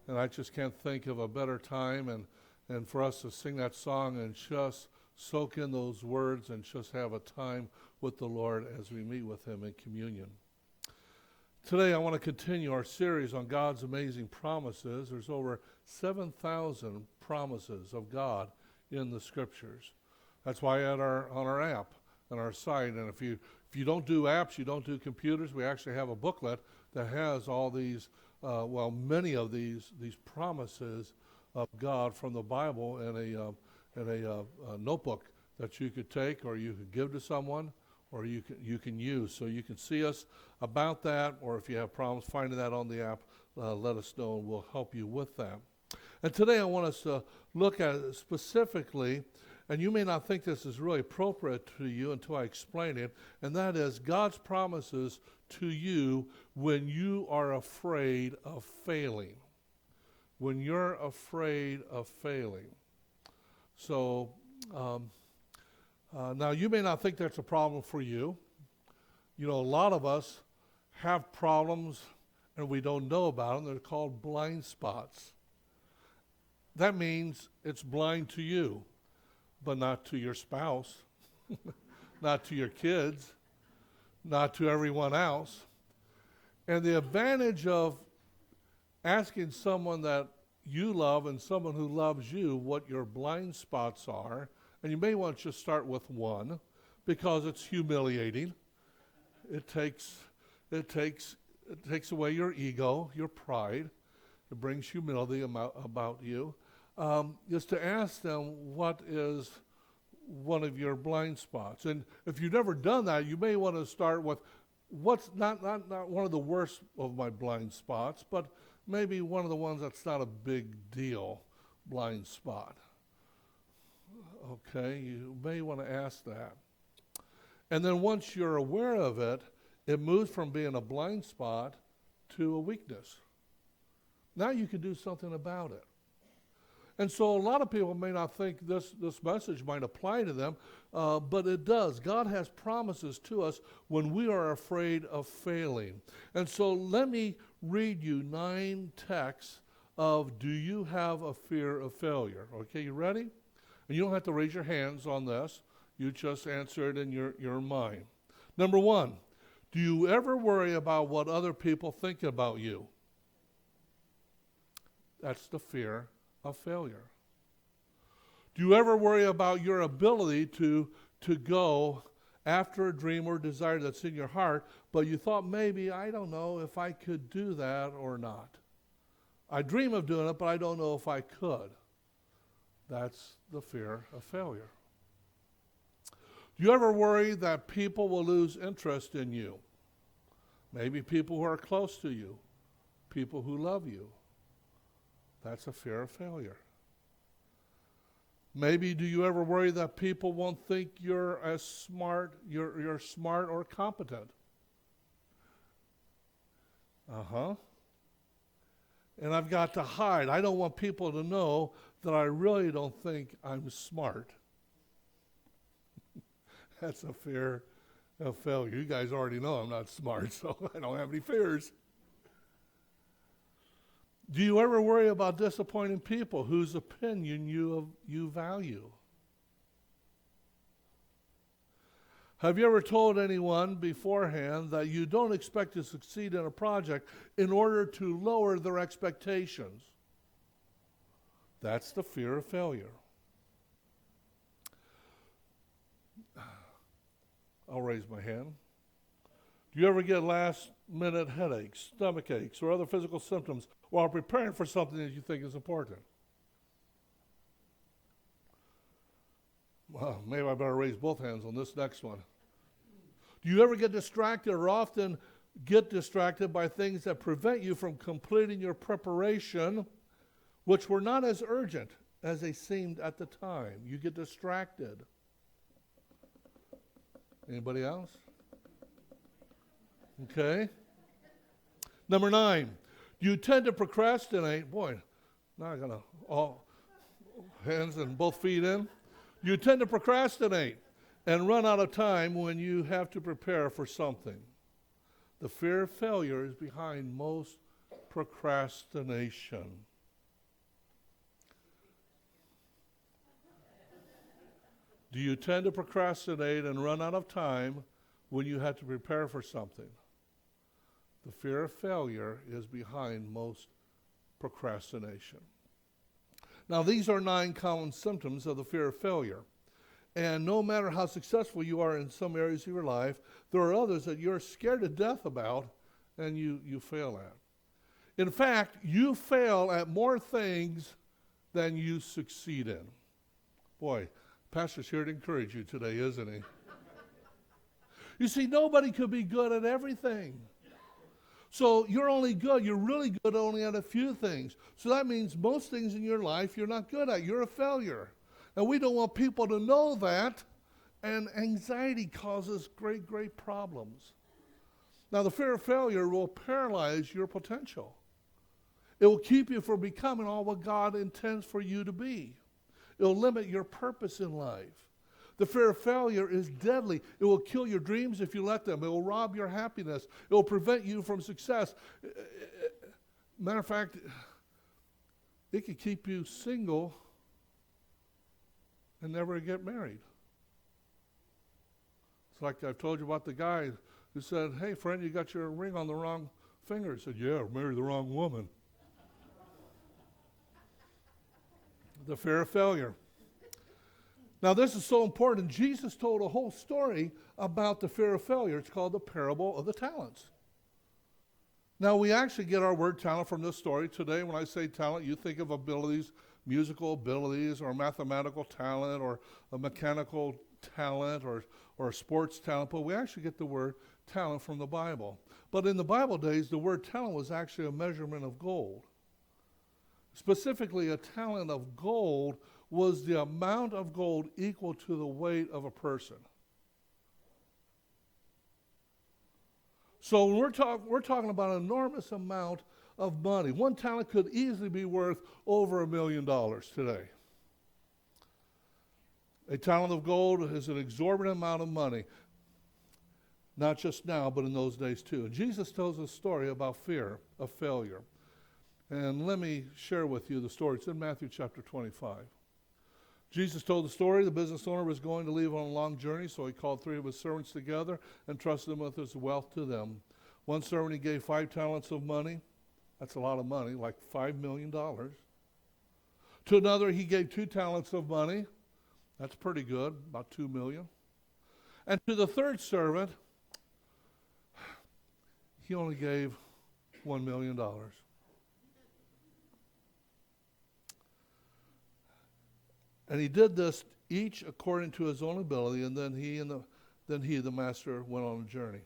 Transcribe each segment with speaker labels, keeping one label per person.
Speaker 1: And I just can't think of a better time and for us to sing that song and just soak in those words and just have a time with the Lord as we meet with him in communion. Today I want to continue our series on God's amazing promises. There's over 7,000 promises of God in the Scriptures. That's why on our app, on our site, and if you don't do apps, you don't do computers, we actually have a booklet that has all these, many of these promises of God from the Bible in a notebook that you could take or you could give to someone or you can use. So you can see us about that, or if you have problems finding that on the app, let us know and we'll help you with that. And today I want us to look at it specifically, and you may not think this is really appropriate to you until I explain it, and that is God's promises to you when you are afraid of failing. When you're afraid of failing. So, now you may not think that's a problem for you. You know, a lot of us have problems and we don't know about them. They're called blind spots. That means it's blind to you, but not to your spouse, not to your kids, not to everyone else. And the advantage of asking someone that you love and someone who loves you what your blind spots are, and you may want to just start with one because it's humiliating. It takes away your ego, your pride. It brings humility about you. Is to ask them what is one of your blind spots. And if you've never done that, you may want to start with what's not one of the worst of my blind spots, but maybe one of the ones that's not a big deal blind spot. Okay, you may want to ask that. And then once you're aware of it, it moves from being a blind spot to a weakness. Now you can do something about it. And so a lot of people may not think this message might apply to them, but it does. God has promises to us when we are afraid of failing. And so let me read you 9 texts of do you have a fear of failure? Okay, you ready? And you don't have to raise your hands on this. You just answer it in your mind. Number 1, do you ever worry about what other people think about you? That's the fear of failure. Do you ever worry about your ability to go after a dream or desire that's in your heart, but you thought maybe, I don't know if I could do that or not. I dream of doing it, but I don't know if I could. That's the fear of failure. Do you ever worry that people will lose interest in you? Maybe people who are close to you, people who love you. That's a fear of failure. Maybe do you ever worry that people won't think you're as smart, you're smart or competent? And I've got to hide. I don't want people to know that I really don't think I'm smart. That's a fear of failure. You guys already know I'm not smart, so I don't have any fears. Do you ever worry about disappointing people whose opinion you value? Have you ever told anyone beforehand that you don't expect to succeed in a project in order to lower their expectations? That's the fear of failure. I'll raise my hand. Do you ever get last-minute headaches, stomach aches, or other physical symptoms while preparing for something that you think is important? Well, maybe I better raise both hands on this next one. Do you ever get distracted or often get distracted by things that prevent you from completing your preparation, which were not as urgent as they seemed at the time? You get distracted. Anybody else? Okay. Number 9, do you tend to procrastinate? Boy, now I got all hands and both feet in. You tend to procrastinate and run out of time when you have to prepare for something. The fear of failure is behind most procrastination. Do you tend to procrastinate and run out of time when you have to prepare for something? The fear of failure is behind most procrastination. Now, these are 9 common symptoms of the fear of failure. And no matter how successful you are in some areas of your life, there are others that you're scared to death about and you fail at. In fact, you fail at more things than you succeed in. Boy, Pastor's here to encourage you today, isn't he? You see, nobody could be good at everything. So you're really good only at a few things. So that means most things in your life you're not good at. You're a failure. And we don't want people to know that. And anxiety causes great problems. Now, the fear of failure will paralyze your potential. It will keep you from becoming all what God intends for you to be. It will limit your purpose in life. The fear of failure is deadly. It will kill your dreams if you let them. It will rob your happiness. It will prevent you from success. Matter of fact, it could keep you single and never get married. It's like I've told you about the guy who said, "Hey, friend, you got your ring on the wrong finger." He said, "Yeah, I married the wrong woman." The fear of failure. Now, this is so important. Jesus told a whole story about the fear of failure. It's called the parable of the talents. Now, we actually get our word talent from this story. Today, when I say talent, you think of abilities, musical abilities, or mathematical talent, or a mechanical talent, or a sports talent. But we actually get the word talent from the Bible. But in the Bible days, the word talent was actually a measurement of gold. Specifically, a talent of gold was the amount of gold equal to the weight of a person. So when we're talking about an enormous amount of money. One talent could easily be worth over $1 million today. A talent of gold is an exorbitant amount of money. Not just now, but in those days too. And Jesus tells a story about fear of failure. And let me share with you the story. It's in Matthew chapter 25. Jesus told the story. The business owner was going to leave on a long journey, so he called 3 of his servants together and trusted them with his wealth to them. One servant he gave 5 talents of money. That's a lot of money, like $5 million. To another he gave 2 talents of money. That's pretty good, about $2 million. And to the third servant, he only gave $1 million. And he did this each according to his own ability, and then he, the master, went on a journey.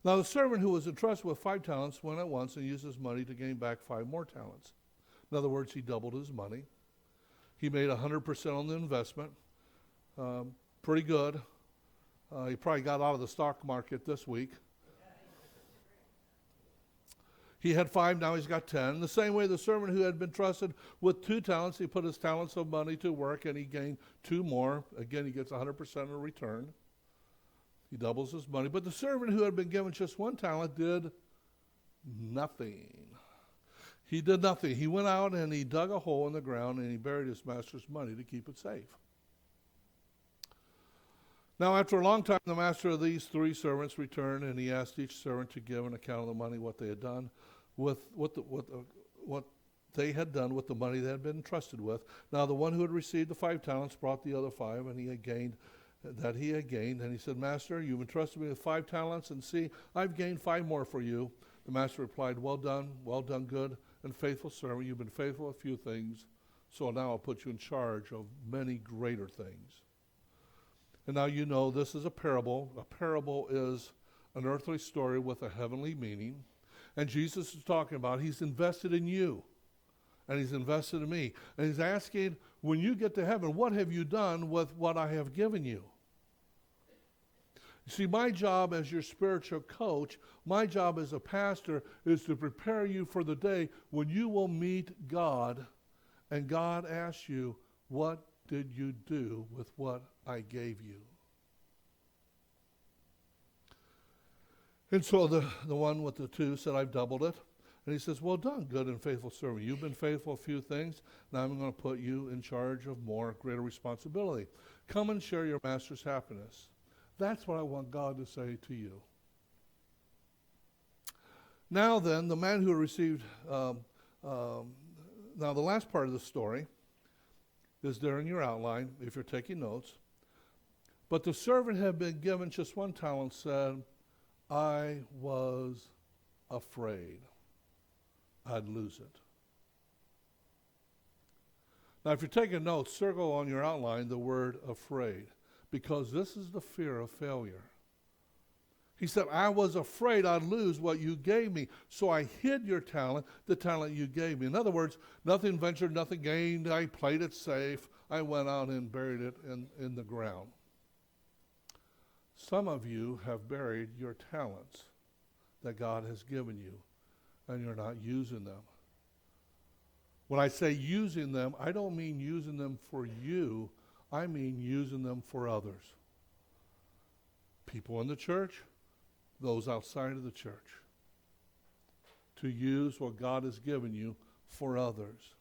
Speaker 1: Now the servant who was entrusted with 5 talents went at once and used his money to gain back 5 more talents. In other words, he doubled his money. He made 100% on the investment. Pretty good. He probably got out of the stock market this week. He had 5, now he's got 10. The same way the servant who had been trusted with 2 talents, he put his talents of money to work and he gained 2 more. Again, he gets 100% of return. He doubles his money. But the servant who had been given just 1 talent did nothing. He did nothing. He went out and he dug a hole in the ground and he buried his master's money to keep it safe. Now, after a long time, the master of these 3 servants returned, and he asked each servant to give an account of the money, what they had done with what they had done with the money they had been entrusted with. Now, the one who had received the 5 talents brought the other 5, and he had gained. And he said, "Master, you've entrusted me with 5 talents, and see, I've gained 5 more for you." The master replied, well done, good and faithful servant. You've been faithful with a few things, so now I'll put you in charge of many greater things." And now you know this is a parable. A parable is an earthly story with a heavenly meaning. And Jesus is talking about he's invested in you. And he's invested in me. And he's asking, when you get to heaven, what have you done with what I have given you? You see, my job as your spiritual coach, my job as a pastor, is to prepare you for the day when you will meet God. And God asks you, what did you do with what I gave you? And so the one with the 2 said, I've doubled it. And he says, well done, good and faithful servant. You've been faithful a few things. Now I'm going to put you in charge of more, greater responsibility. Come and share your master's happiness. That's what I want God to say to you. Now then, the man who received, now the last part of the story is there in your outline, if you're taking notes. But the servant had been given just one talent, said, I was afraid I'd lose it. Now, if you're taking notes, circle on your outline the word afraid, because this is the fear of failure. He said, I was afraid I'd lose what you gave me, so I hid your talent, the talent you gave me. In other words, nothing ventured, nothing gained. I played it safe. I went out and buried it in the ground. Some of you have buried your talents that God has given you, and you're not using them. When I say using them, I don't mean using them for you. I mean using them for others. People in the church, those outside of the church. To use what God has given you for others.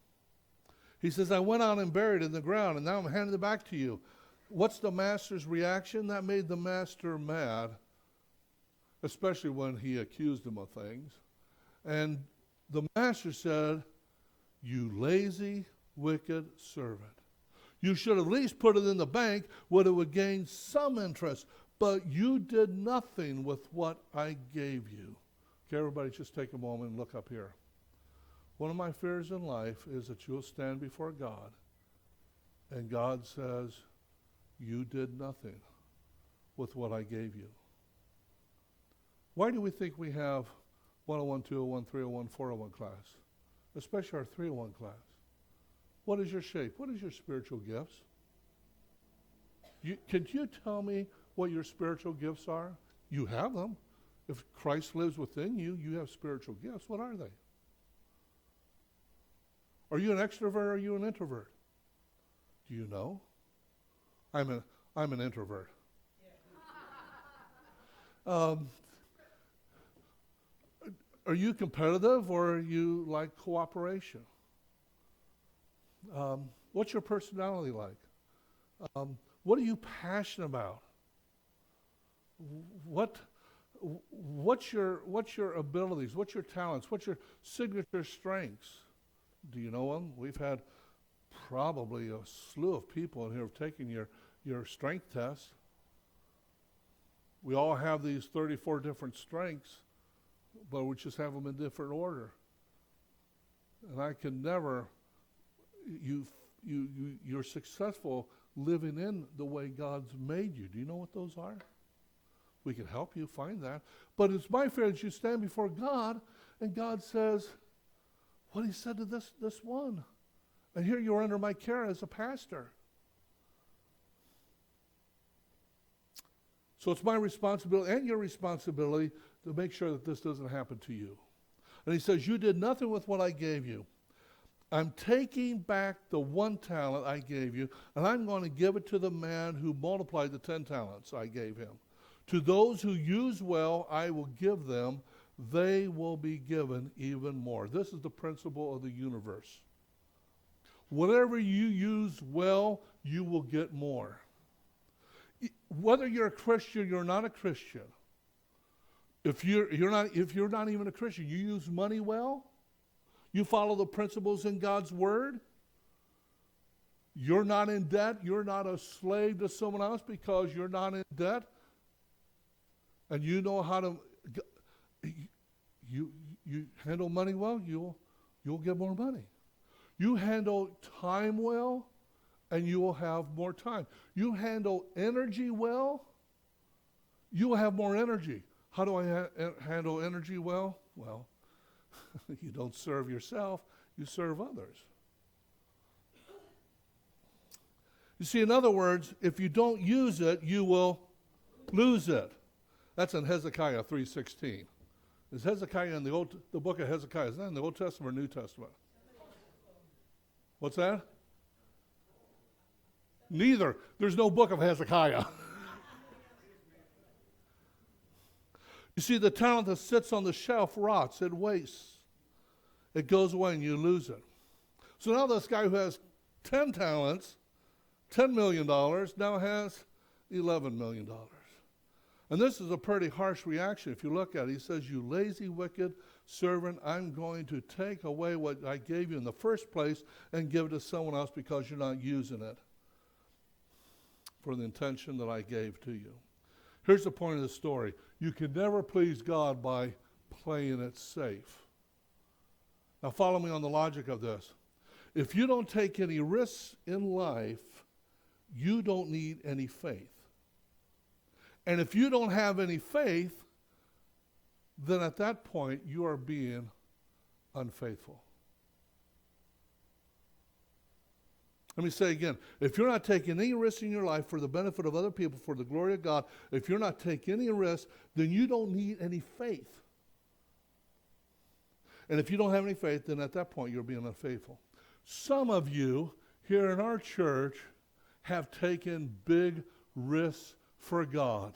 Speaker 1: He says, I went out and buried it in the ground, and now I'm handing it back to you. What's the master's reaction? That made the master mad, especially when he accused him of things. And the master said, you lazy, wicked servant. You should at least put it in the bank where it would gain some interest, but you did nothing with what I gave you. Okay, everybody just take a moment and look up here. One of my fears in life is that you'll stand before God, and God says, you did nothing with what I gave you. Why do we think we have 101, 201, 301, 401 class? Especially our 301 class. What is your shape? What is your spiritual gifts? Can you tell me what your spiritual gifts are? You have them. If Christ lives within you, you have spiritual gifts. What are they? Are you an extrovert or are you an introvert? Do you know? I'm an introvert. Are you competitive or are you like cooperation? What's your personality like? What are you passionate about? What's your abilities? What's your talents? What's your signature strengths? Do you know them? We've had probably a slew of people in here have taken your strength test. We all have these 34 different strengths, but we just have them in different order. And I can never, you're successful living in the way God's made you. Do you know what those are? We can help you find that. But it's my fear that you stand before God and God says, what he said to this one. And here you're under my care as a pastor. So it's my responsibility and your responsibility to make sure that this doesn't happen to you. And he says, you did nothing with what I gave you. I'm taking back the one talent I gave you, and I'm going to give it to the man who multiplied the 10 talents I gave him. To those who use well, I will give them. They will be given even more. This is the principle of the universe. Whatever you use well, you will get more. Whether you're a Christian, you're not a Christian. If you're not even a Christian, you use money well, you follow the principles in God's Word, you're not in debt, you're not a slave to someone else because you're not in debt, and you know how to, you handle money well, you'll get more money. You handle time well, and you will have more time. You handle energy well, you will have more energy. How do I handle energy well? Well, you don't serve yourself, you serve others. You see, in other words, if you don't use it, you will lose it. That's in Hezekiah 3:16. Is Hezekiah in the book of Hezekiah? Is that in the Old Testament or New Testament? What's that? Neither. There's no book of Hezekiah. You see, the talent that sits on the shelf rots, it wastes. It goes away and you lose it. So now this guy who has 10 talents, $10 million, now has $11 million. And this is a pretty harsh reaction if you look at it. He says, you lazy, wicked servant, I'm going to take away what I gave you in the first place and give it to someone else because you're not using it for the intention that I gave to you. Here's the point of the story. You can never please God by playing it safe. Now follow me on the logic of this. If you don't take any risks in life, you don't need any faith. And if you don't have any faith, then at that point you are being unfaithful. Let me say again, if you're not taking any risks in your life for the benefit of other people, for the glory of God, if you're not taking any risks, then you don't need any faith. And if you don't have any faith, then at that point you're being unfaithful. Some of you here in our church have taken big risks for God.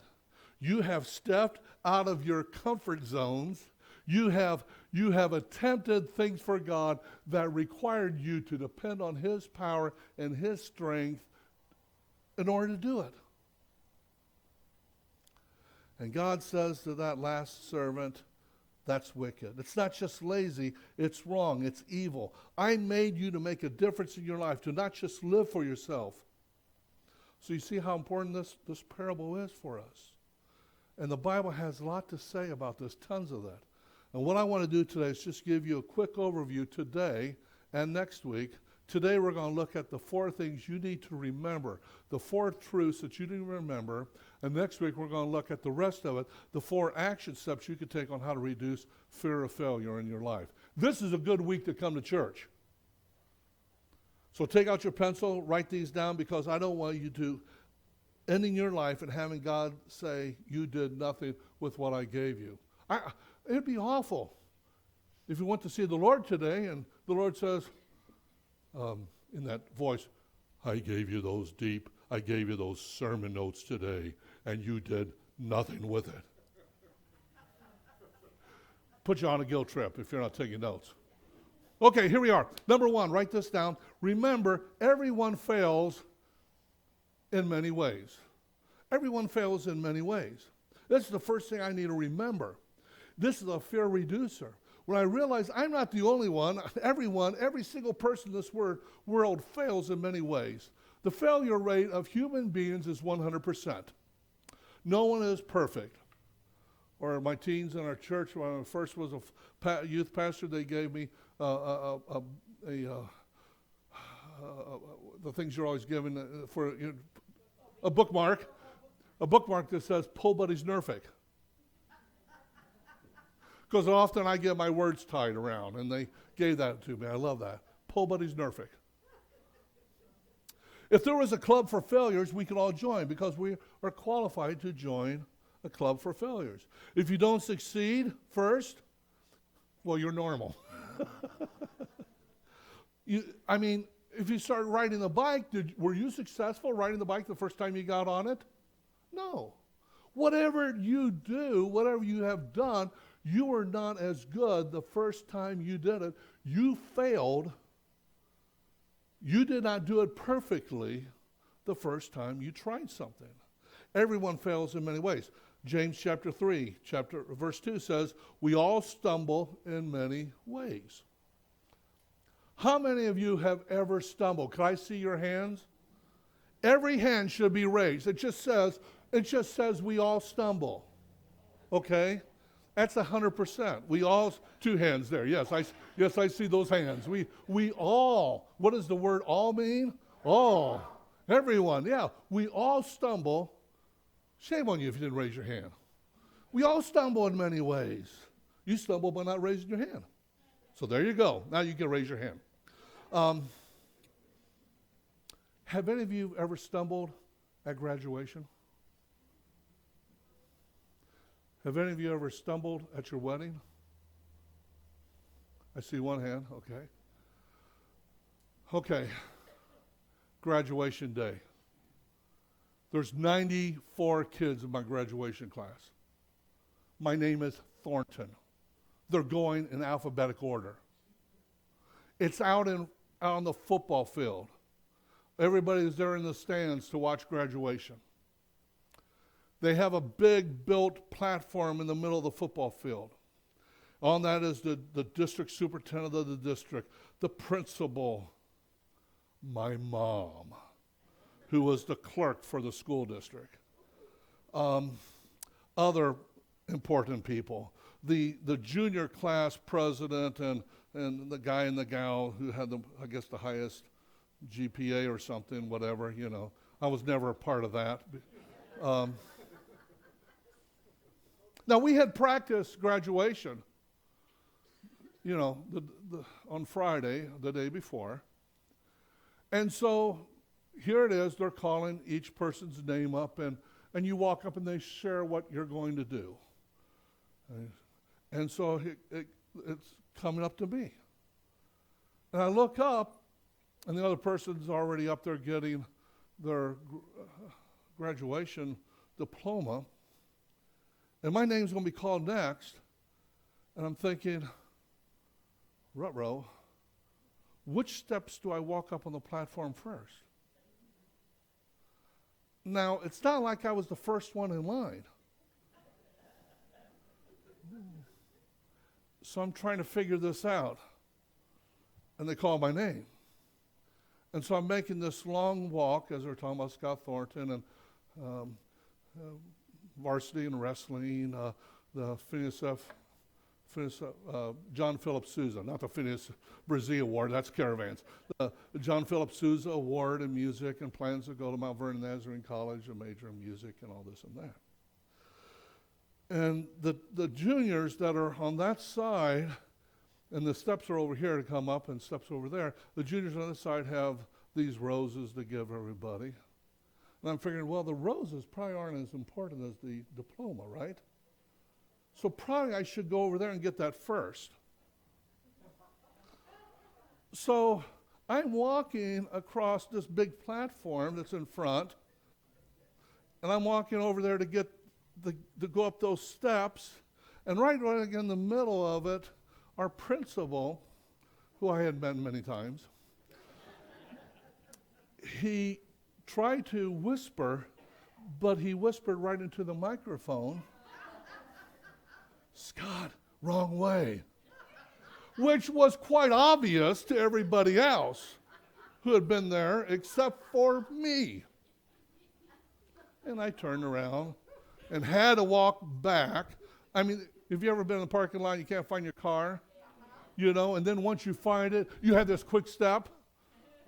Speaker 1: You have stepped out of your comfort zones. You have attempted things for God that required you to depend on His power and His strength in order to do it. And God says to that last servant, that's wicked. It's not just lazy, it's wrong, it's evil. I made you to make a difference in your life, to not just live for yourself. So you see how important this parable is for us. And the Bible has a lot to say about this, tons of that. And what I want to do today is just give you a quick overview today and next week. Today we're going to look at the 4 things you need to remember, the 4 truths that you need to remember. And next week we're going to look at the rest of it, the 4 action steps you can take on how to reduce fear of failure in your life. This is a good week to come to church. So take out your pencil, write these down, because I don't want you to ending your life and having God say you did nothing with what I gave you. It'd be awful if you went to see the Lord today and the Lord says, in that voice, I gave you those sermon notes today, and you did nothing with it. Put you on a guilt trip if you're not taking notes. Okay, here we are. Number 1, write this down. Remember, everyone fails in many ways. Everyone fails in many ways. This is the first thing I need to remember. This is a fear reducer. When I realize I'm not the only one, every single person in this world fails in many ways. The failure rate of human beings is 100%. No one is perfect. Or my teens in our church, when I first was a youth pastor, they gave me the things you're always given for a bookmark that says, Pull Buddy's Nerfic. Because often I get my words tied around, and they gave that to me. I love that. Pull Buddy's Nerfic. If there was a club for failures, we could all join, because we are qualified to join a club for failures. If you don't succeed first, well, you're normal. If you start riding the bike, were you successful riding the bike the first time you got on it? No. Whatever you do, whatever you have done, you were not as good the first time you did it. You failed. You did not do it perfectly the first time you tried something. Everyone fails in many ways. James chapter 3, verse 2 says, we all stumble in many ways. How many of you have ever stumbled? Can I see your hands? Every hand should be raised. It just says we all stumble. Okay? That's 100%. We all, 2 hands there. Yes, I see those hands. We all, what does the word all mean? All. Everyone, yeah. We all stumble. Shame on you if you didn't raise your hand. We all stumble in many ways. You stumble by not raising your hand. So there you go. Now you can raise your hand. Have any of you ever stumbled at graduation? Have any of you ever stumbled at your wedding? I see one hand. Okay. Graduation day. There's 94 kids in my graduation class. My name is Thornton. They're going in alphabetical order. It's out on the football field. Everybody's there in the stands to watch graduation. They have a big built platform in the middle of the football field. On that is the district superintendent of the district, the principal, my mom, who was the clerk for the school district, other important people, the junior class president and the guy and the gal who had the highest GPA or something, whatever, I was never a part of that. Now we had practiced graduation, on Friday, the day before. And so here it is, they're calling each person's name up, and you walk up and they share what you're going to do. And so it's coming up to me. And I look up, and the other person's already up there getting their graduation diploma. And my name's going to be called next. And I'm thinking, ruh-roh, which steps do I walk up on the platform first? Now, it's not like I was the first one in line. So I'm trying to figure this out. And they call my name. And so I'm making this long walk, as we're talking about Scott Thornton and varsity and wrestling, the Phineas John Philip Sousa, not the Phineas Brazil Award, that's Caravans. The John Philip Sousa Award in music, and plans to go to Mount Vernon Nazarene College and major in music and all this and that. And the juniors that are on that side, and the steps are over here to come up and steps over there, the juniors on this side have these roses to give everybody. And I'm figuring, well, the roses probably aren't as important as the diploma, right? So probably I should go over there and get that first. So I'm walking across this big platform that's in front, and I'm walking over there to go up those steps, and right in the middle of it, our principal, who I had met many times, he tried to whisper, but he whispered right into the microphone, "Scott, wrong way," which was quite obvious to everybody else who had been there except for me. And I turned around and had to walk back. I mean, have you ever been in the parking lot and you can't find your car? And then once you find it, you have this quick step.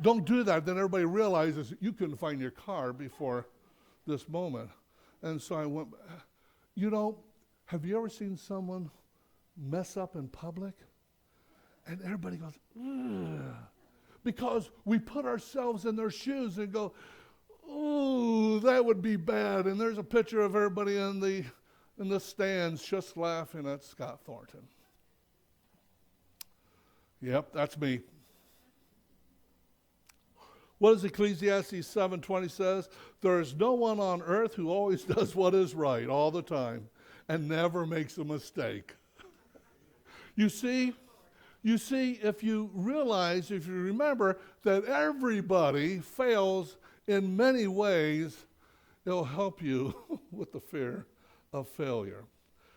Speaker 1: Don't do that. Then everybody realizes you couldn't find your car before this moment. And so I went, have you ever seen someone mess up in public? And everybody goes, ugh. Because we put ourselves in their shoes and go, oh, that would be bad. And there's a picture of everybody in the stands just laughing at Scott Thornton. Yep, that's me. What does Ecclesiastes 7:20 says? There is no one on earth who always does what is right all the time and never makes a mistake. You see, if you remember that everybody fails in many ways, it'll help you with the fear of failure.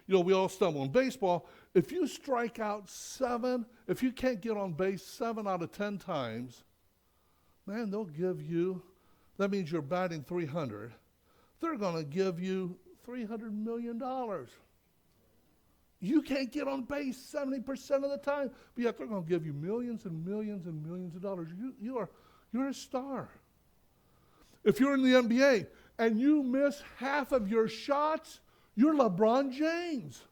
Speaker 1: We all stumble. In baseball, if you strike out if you can't get on base 7 out of 10 times, man, they'll give you, that means you're batting 300. They're going to give you $300 million. You can't get on base 70% of the time, but yet they're going to give you millions and millions and millions of dollars. You're a star. If you're in the NBA and you miss half of your shots, you're LeBron James.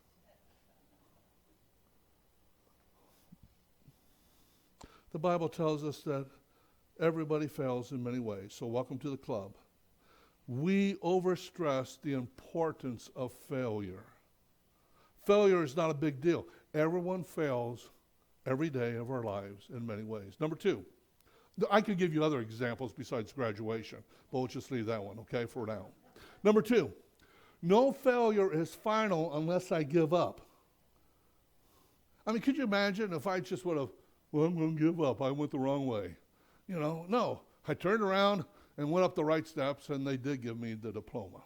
Speaker 1: The Bible tells us that everybody fails in many ways, so welcome to the club. We overstress the importance of failure. Failure is not a big deal. Everyone fails every day of our lives in many ways. Number 2, I could give you other examples besides graduation, but we'll just leave that one, okay, for now. Number 2, no failure is final unless I give up. I mean, could you imagine if I just would have Well, I'm going to give up. I went the wrong way. No. I turned around and went up the right steps, and they did give me the diploma.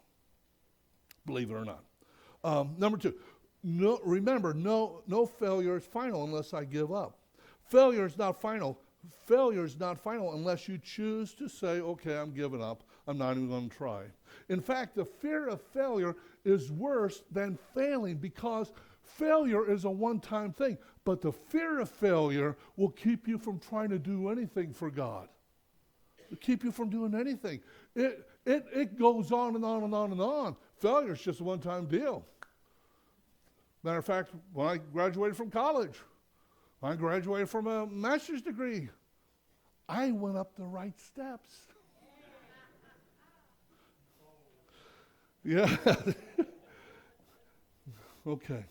Speaker 1: Believe it or not. Number 2, remember, no failure is final unless I give up. Failure is not final. Failure is not final unless you choose to say, okay, I'm giving up. I'm not even going to try. In fact, the fear of failure is worse than failing because failure is a one-time thing. But the fear of failure will keep you from trying to do anything for God. It'll keep you from doing anything. It goes on and on and on and on. Failure is just a one-time deal. Matter of fact, when I graduated from college, I graduated from a master's degree, I went up the right steps. Yeah. Okay.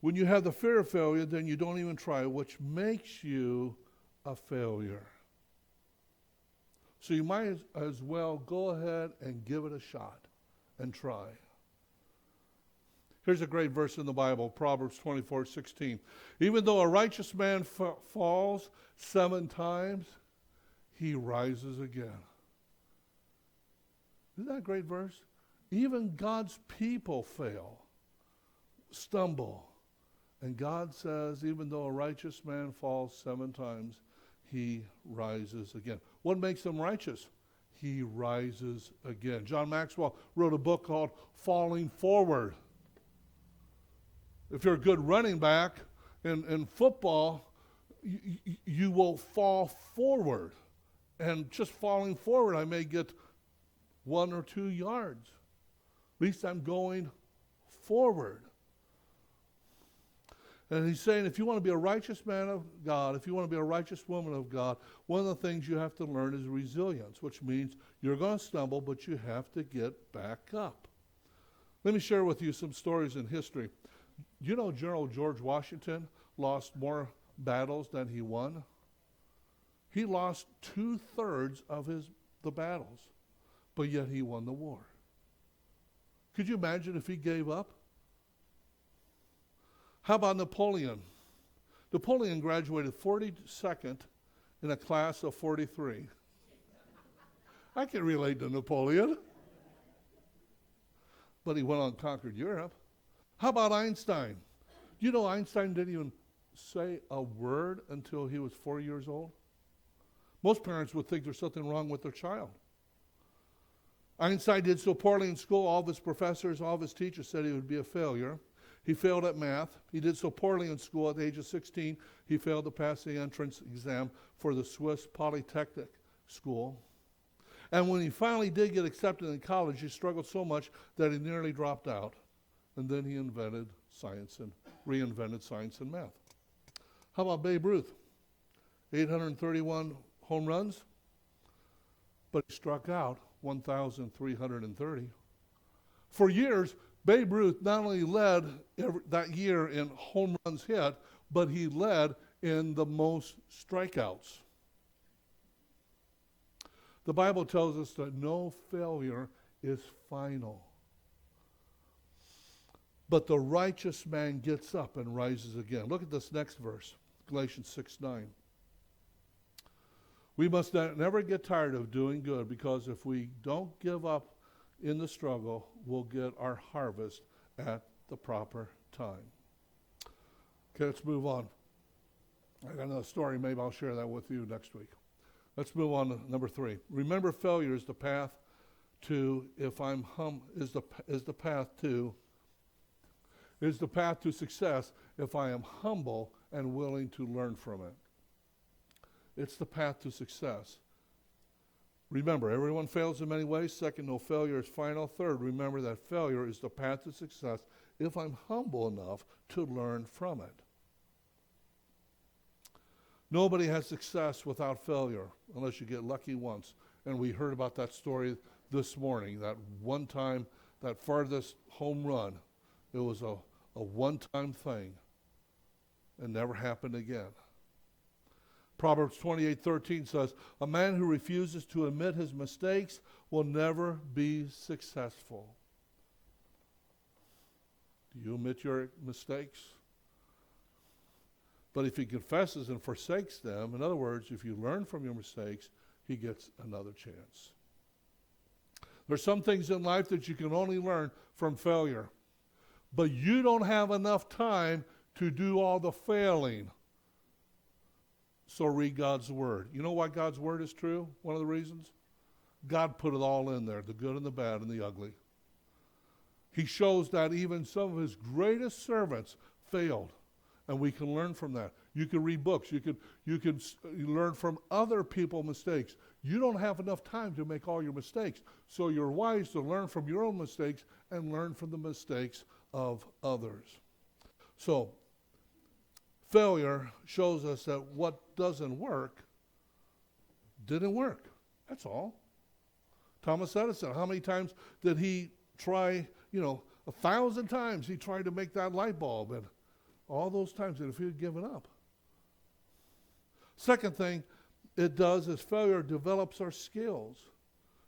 Speaker 1: When you have the fear of failure, then you don't even try, which makes you a failure. So you might as well go ahead and give it a shot and try. Here's a great verse in the Bible, Proverbs 24:16. Even though a righteous man falls 7 times, he rises again. Isn't that a great verse? Even God's people fail, stumble. And God says, even though a righteous man falls 7 times, he rises again. What makes him righteous? He rises again. John Maxwell wrote a book called Falling Forward. If you're a good running back in football, you will fall forward. And just falling forward, I may get 1 or 2 yards. At least I'm going forward. And he's saying if you want to be a righteous man of God, if you want to be a righteous woman of God, one of the things you have to learn is resilience, which means you're going to stumble, but you have to get back up. Let me share with you some stories in history. You know General George Washington lost more battles than he won? He lost 2/3 of the battles, but yet he won the war. Could you imagine if he gave up? How about Napoleon? Napoleon graduated 42nd in a class of 43. I can relate to Napoleon. But he went on and conquered Europe. How about Einstein? You know Einstein didn't even say a word until he was 4 years old? Most parents would think there's something wrong with their child. Einstein did so poorly in school, all of his professors, all of his teachers said he would be a failure. He failed at math. He did so poorly in school at the age of 16, he failed to pass the entrance exam for the Swiss Polytechnic School. And when he finally did get accepted in college, he struggled so much that he nearly dropped out. And then he invented science and reinvented science and math. How about Babe Ruth? 831 home runs, but he struck out 1,330. For years, Babe Ruth not only led that year in home runs hit, but he led in the most strikeouts. The Bible tells us that no failure is final. But the righteous man gets up and rises again. Look at this next verse, Galatians 6:9. We must never get tired of doing good, because if we don't give up in the struggle, we'll get our harvest at the proper time. Okay, let's move on. I got another story. Maybe I'll share that with you next week. Let's move on to number 3. Remember, failure is the path to success if I am humble and willing to learn from it. It's the path to success. Remember, everyone fails in many ways. Second, no failure is final. Third, remember that failure is the path to success if I'm humble enough to learn from it. Nobody has success without failure unless you get lucky once. And we heard about that story this morning, that one time, that farthest home run. It was a one-time thing and never happened again. Proverbs 28:13 says, a man who refuses to admit his mistakes will never be successful. Do you admit your mistakes? But if he confesses and forsakes them, in other words, if you learn from your mistakes, he gets another chance. There's some things in life that you can only learn from failure. But you don't have enough time to do all the failing. So read God's Word. You know why God's Word is true? One of the reasons? God put it all in there, the good and the bad and the ugly. He shows that even some of his greatest servants failed. And we can learn from that. You can read books. You can learn from other people's mistakes. You don't have enough time to make all your mistakes. So you're wise to learn from your own mistakes and learn from the mistakes of others. So failure shows us that what doesn't work didn't work. That's all. Thomas Edison, how many times did he try, 1,000 times he tried to make that light bulb, and all those times that if he had given up. Second thing it does is failure develops our skills.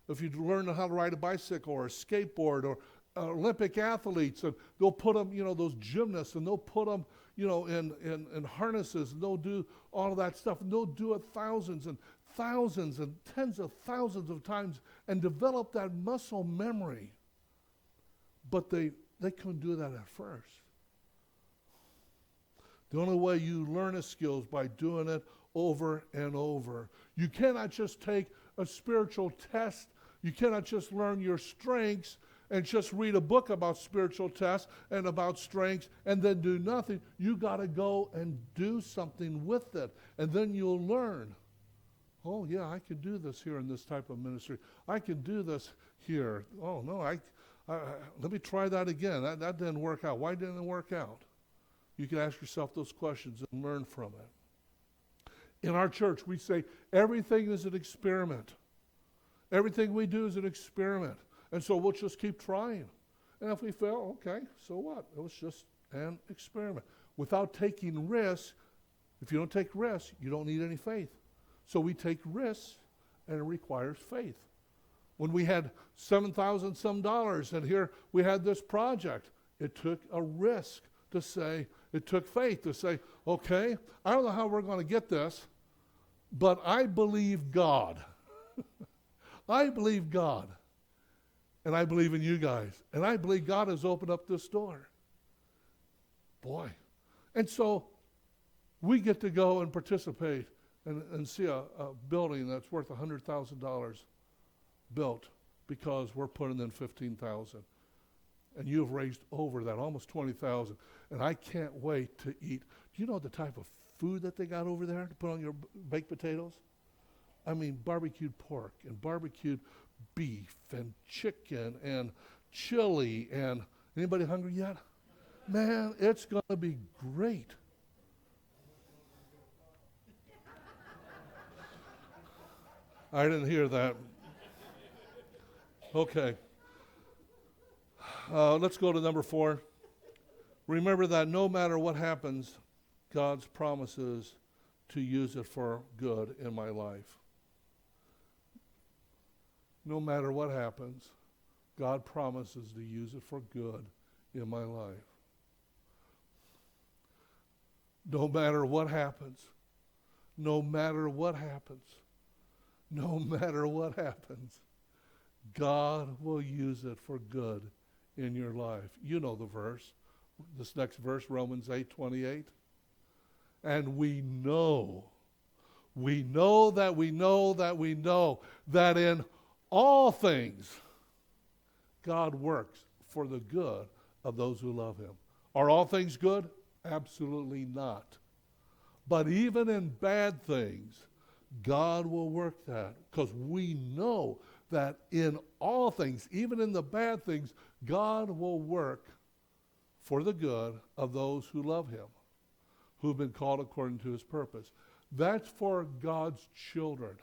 Speaker 1: If you learn how to ride a bicycle or a skateboard or Olympic athletes, and they'll put them, those gymnasts, and they'll put them, in harnesses, and they'll do all of that stuff, and they'll do it thousands and thousands and tens of thousands of times and develop that muscle memory. But they couldn't do that at first. The only way you learn a skill is by doing it over and over. You cannot just take a spiritual test. You cannot just learn your strengths and just read a book about spiritual tests and about strengths and then do nothing. You got to go and do something with it, and then you'll learn. Oh, yeah, I can do this here in this type of ministry. I can do this here. Oh, no, let me try that again. That didn't work out. Why didn't it work out? You can ask yourself those questions and learn from it. In our church, we say everything is an experiment. Everything we do is an experiment. And so we'll just keep trying. And if we fail, okay, so what? It was just an experiment. Without taking risks, if you don't take risks, you don't need any faith. So we take risks, and it requires faith. When we had $7,000 some dollars, and here we had this project, it took a risk to say, it took faith to say, okay, I don't know how we're going to get this, but I believe God. I believe God. And I believe in you guys. And I believe God has opened up this door. Boy. And so we get to go and participate and see a building that's worth $100,000 built because we're putting in $15,000. And you've raised over that, almost $20,000. And I can't wait to eat. Do you know the type of food that they got over there to put on your baked potatoes? I mean, barbecued pork and barbecued beef and chicken and chili. And anybody hungry yet? Man, it's going to be great. I didn't hear that. Okay. Let's go to number 4. Remember that no matter what happens, God's promises to use it for good in my life. No matter what happens, God promises to use it for good in my life. No matter what happens, no matter what happens, no matter what happens, God will use it for good in your life. You know the verse. This next verse, Romans 8:28. And we know that in all things God works for the good of those who love him. Are all things good? Absolutely not. But even in bad things, God will work that, because we know that in all things, even in the bad things, God will work for the good of those who love him, who've been called according to his purpose. That's for God's children.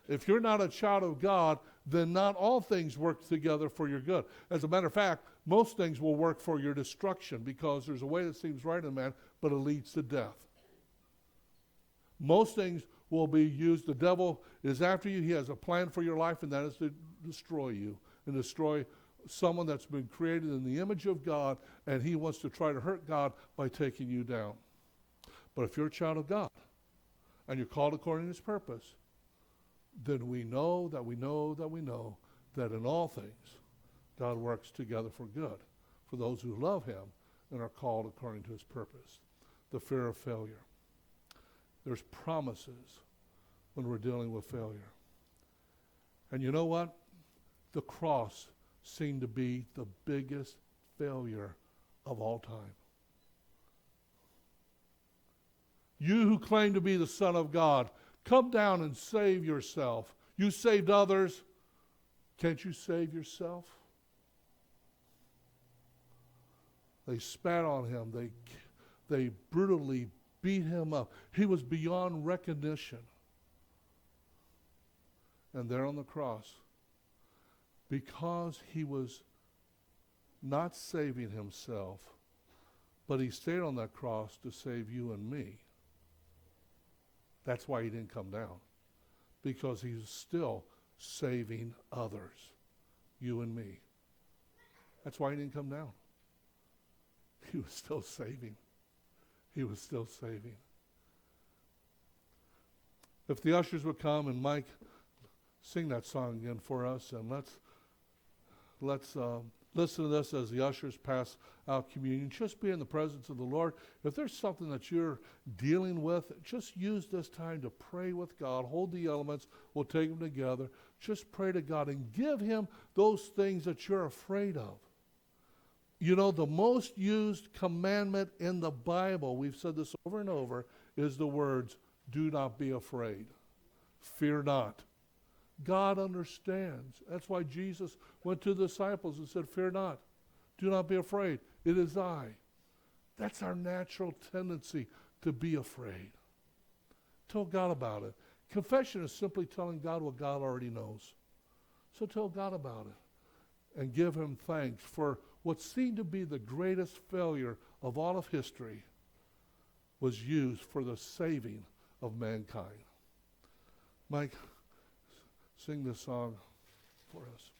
Speaker 1: If you're not a child of God, then not all things work together for your good. As a matter of fact, most things will work for your destruction, because there's a way that seems right in man, but it leads to death. Most things will be used. The devil is after you. He has a plan for your life, and that is to destroy you and destroy someone that's been created in the image of God, and he wants to try to hurt God by taking you down. But if you're a child of God and you're called according to his purpose, then we know that in all things God works together for good for those who love him and are called according to his purpose. The fear of failure. There's promises when we're dealing with failure. And you know what? The cross seemed to be the biggest failure of all time. You who claim to be the Son of God, come down and save yourself. You saved others. Can't you save yourself? They spat on him. They brutally beat him up. He was beyond recognition. And there on the cross, because he was not saving himself, but he stayed on that cross to save you and me. That's why he didn't come down, because he was still saving others, you and me. That's why he didn't come down. He was still saving. He was still saving. If the ushers would come, and Mike, sing that song again for us, and let's listen to this as the ushers pass out communion. Just be in the presence of the Lord. If there's something that you're dealing with, just use this time to pray with God. Hold the elements. We'll take them together. Just pray to God and give him those things that you're afraid of. You know, the most used commandment in the Bible, we've said this over and over, is the words, do not be afraid. Fear not. God understands. That's why Jesus went to the disciples and said, fear not. Do not be afraid. It is I. That's our natural tendency, to be afraid. Tell God about it. Confession is simply telling God what God already knows. So tell God about it and give him thanks for what seemed to be the greatest failure of all of history was used for the saving of mankind. Mike, sing this song for us.